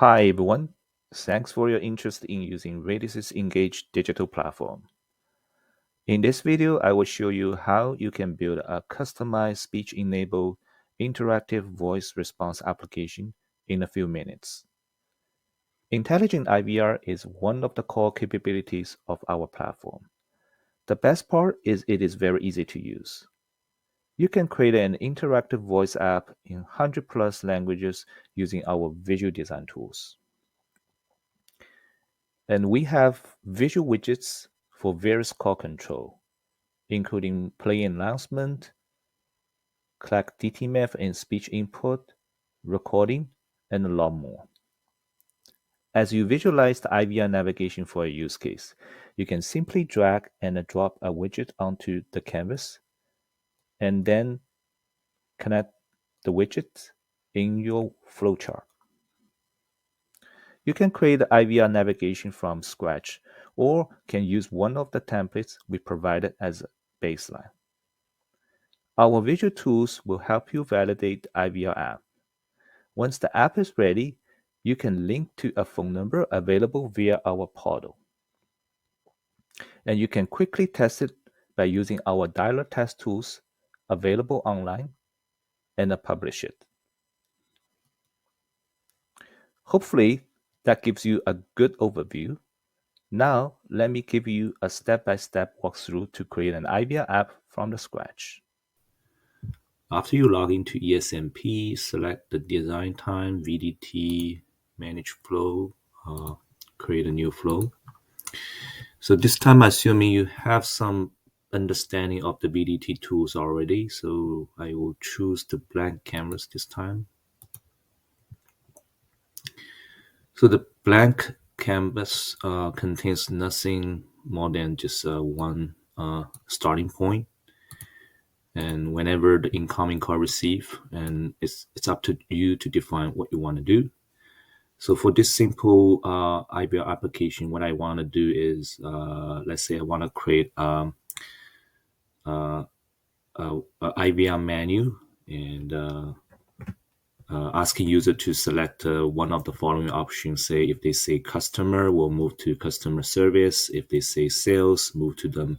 Hi everyone, thanks for your interest in using Redis's Engage digital platform. In this video, I will show you how you can build a customized speech-enabled interactive voice response application in a few minutes. Intelligent IVR is one of the core capabilities of our platform. The best part is it is very easy to use. You can create an interactive voice app in 100 plus languages using our visual design tools. And we have visual widgets for various call control, including play announcement, collect DTMF and speech input, recording, and a lot more. As you visualize the IVR navigation for a use case, you can simply drag and drop a widget onto the canvas and then connect the widget in your flowchart. You can create the IVR navigation from scratch or can use one of the templates we provided as a baseline. Our visual tools will help you validate the IVR app. Once the app is ready, you can link to a phone number available via our portal. And you can quickly test it by using our dialer test tools available online and publish it. Hopefully, that gives you a good overview. Now, let me give you a step-by-step walkthrough to create an IVR app from the scratch. After you log into ESMP, select the design time, VDT, manage flow, create a new flow. So this time, assuming you have some understanding of the VDT tools already, so I will choose the blank canvas this time. So the blank canvas contains nothing more than just one starting point. And whenever the incoming call receive, and it's up to you to define what you want to do. So for this simple IVR application, what I want to do is, let's say I want to create a IVR menu and asking user to select one of the following options. Say if they say customer, we'll move to customer service. If they say sales, move to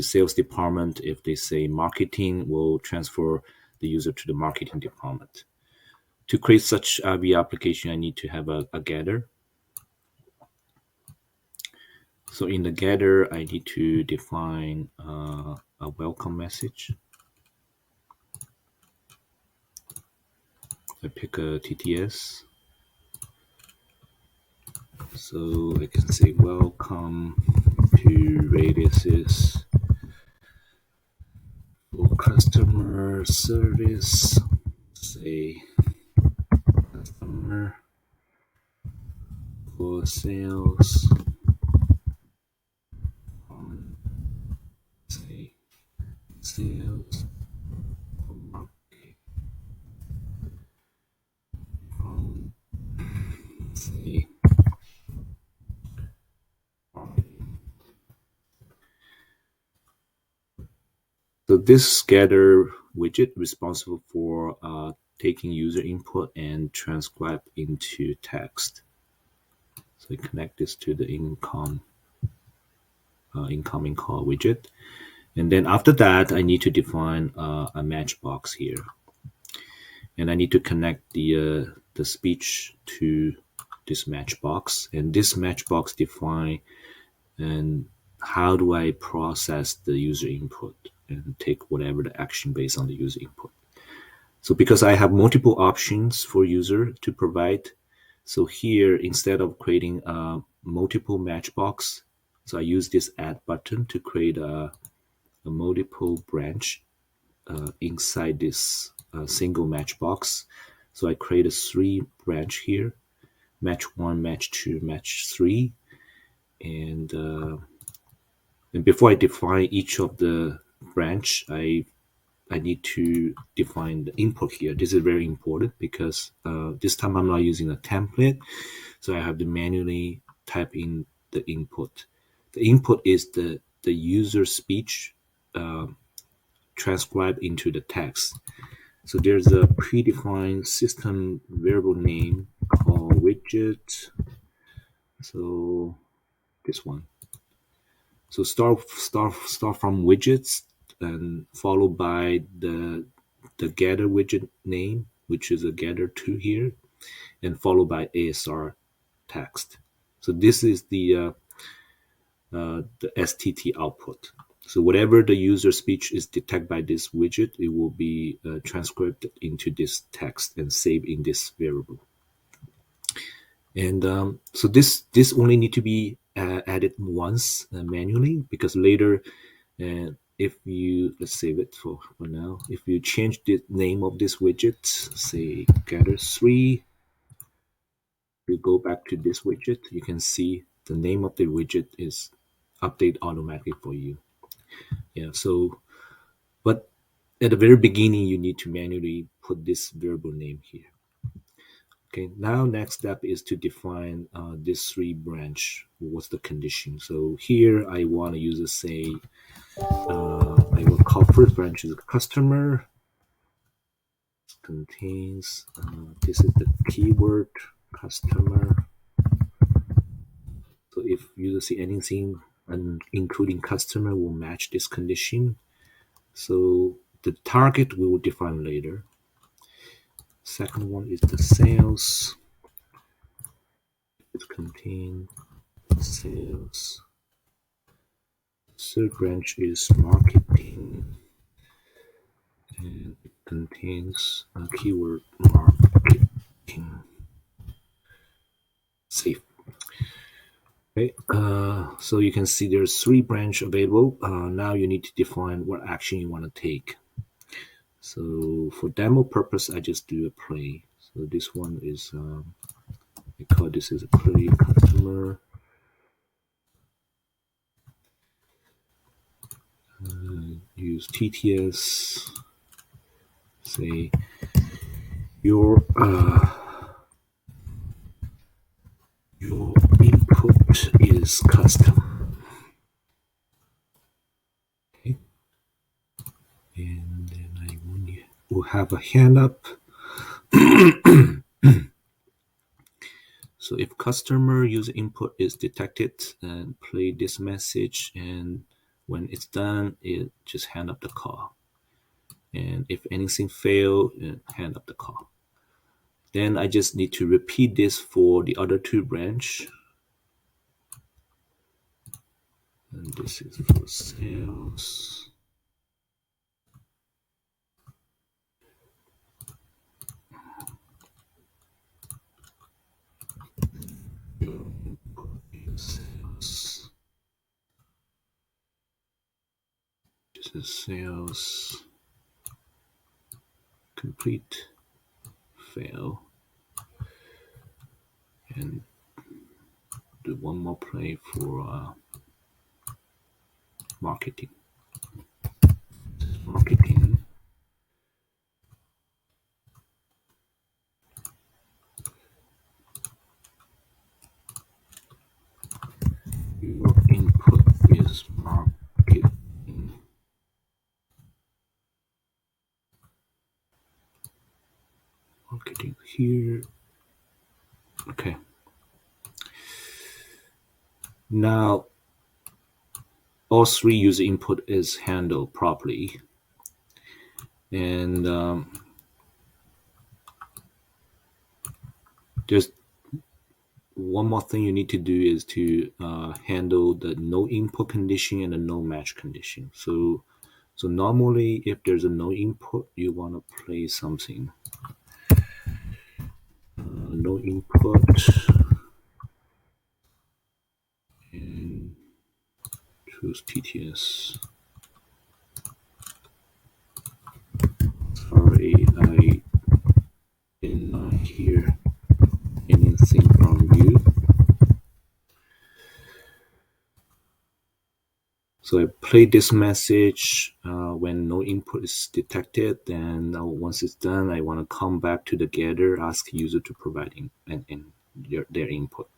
sales department. If they say marketing, we'll transfer the user to the marketing department. To create such IVR application, I need to have a getter. So in the getter, I need to define a welcome message. I pick a TTS. So I can say welcome to Radius's for customer service. Say customer for sales. Say sales for marketing. Say so this scatter widget responsible for taking user input and transcribe into text. So I connect this to the incoming call widget. And then after that, I need to define a matchbox here. And I need to connect the speech to this matchbox. And this matchbox define and how do I process the user input and take whatever the action based on the user input. So because I have multiple options for user to provide, so here instead of creating a multiple matchbox, so I use this add button to create a multiple branch inside this single matchbox. So I create a 3 branch here, match 1, match 2, match 3. And before I define each of the branch, I need to define the input here. This is very important because this time I'm not using a template. So I have to manually type in the input. The input is the user speech transcribed into the text. So there's a predefined system variable name called which widget. So this one. So start from widgets and followed by the getter widget name, which is a getter2 here, and followed by ASR text. So this is the STT output. So whatever the user speech is detected by this widget, it will be transcribed into this text and saved in this variable. And so this only need to be added once manually, because later, if you, let's save it for now, if you change the name of this widget, say gather3, you go back to this widget, you can see the name of the widget is update automatically for you. Yeah, so, but at the very beginning, you need to manually put this variable name here. Okay, now next step is to define this three branch. What's the condition? So here I want to use a say, I will call first branch is customer, contains, this is the keyword customer. So if you see anything including customer will match this condition. So the target we will define later. Second one is the sales. It contains sales. Third branch is marketing, and it contains a keyword marketing. Save. Okay, so you can see there's three branch available. Now you need to define what action you want to take. So for demo purpose, I just do a play. So this one is, I call this is a play customer. Use TTS. Say your input is custom. Okay. And then will have a hand up. So if customer user input is detected, and play this message, and when it's done, it just hand up the call. And if anything fail, hand up the call. Then I just need to repeat this for the other two branch. And this is for sales. Sales. This is sales. Complete. Fail. And do one more play for marketing. Marketing. Your input is marketing. Marketing here. Okay. Now all three user input is handled properly. And there's one more thing you need to do is to handle the no input condition and the no match condition. So normally if there's a no input, you want to play something. No input. And choose TTS. Sorry, I did not hear anything from you. So I play this message when no input is detected. Then once it's done, I want to come back to the getter, ask user to provide their input.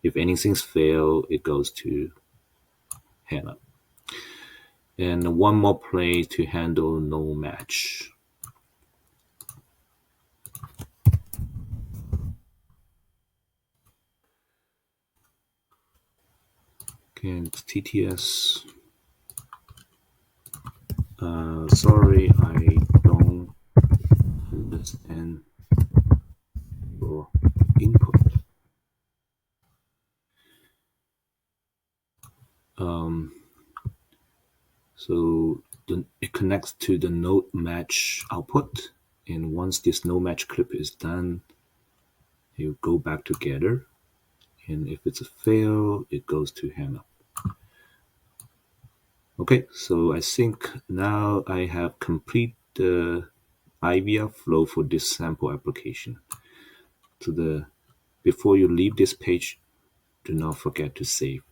If anything's failed, it goes to hand up. And one more play to handle no match. and TTS. Sorry, I don't understand your input. Um, so it connects to the node match output, and once this node match clip is done, you go back together, and if it's a fail, it goes to hang up. Okay, so I think now I have complete the IVR flow for this sample application. Before you leave this page, do not forget to save.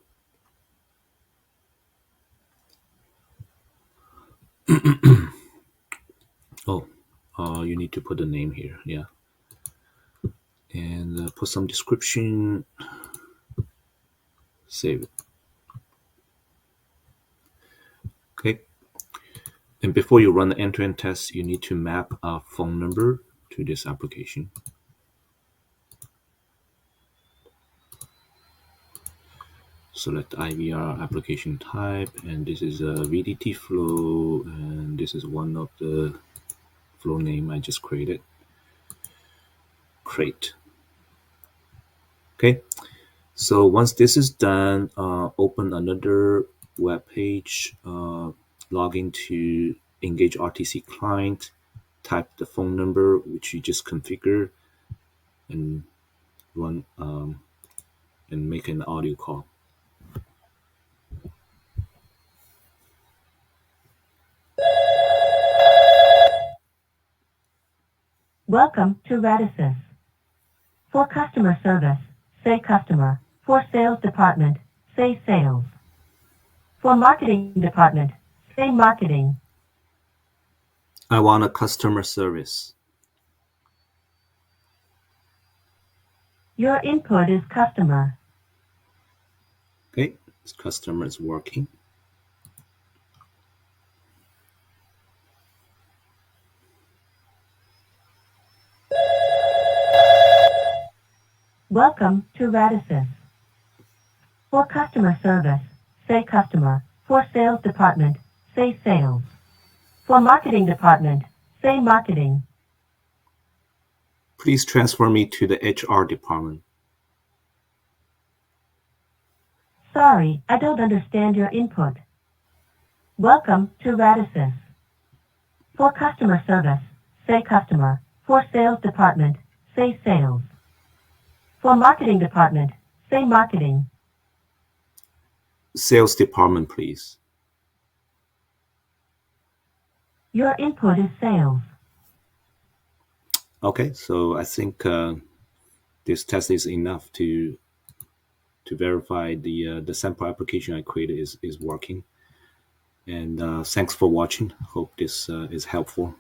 Oh, you need to put the name here, yeah, and put some description. Save it. Okay, and before you run the end-to-end test, you need to map a phone number to this application. Select IVR application type, and this is a VDT flow, and this is one of the flow name I just created. Create. Okay, so once this is done, open another web page, log into Engage RTC client, type the phone number which you just configured, and run and make an audio call. Welcome to Radisys. For customer service, say customer. For sales department, say sales. For marketing department, say marketing. I want a customer service. Your input is customer. Okay, this customer is working. Welcome to Radisys. For customer service, say customer. For sales department, say sales. For marketing department, say marketing. Please transfer me to the HR department. Sorry, I don't understand your input. Welcome to Radisys. For customer service, say customer. For sales department, say sales. For marketing department, say marketing. Sales department, please. Your input is sales. Okay, so I think this test is enough to verify the sample application I created is working. And thanks for watching. Hope this is helpful.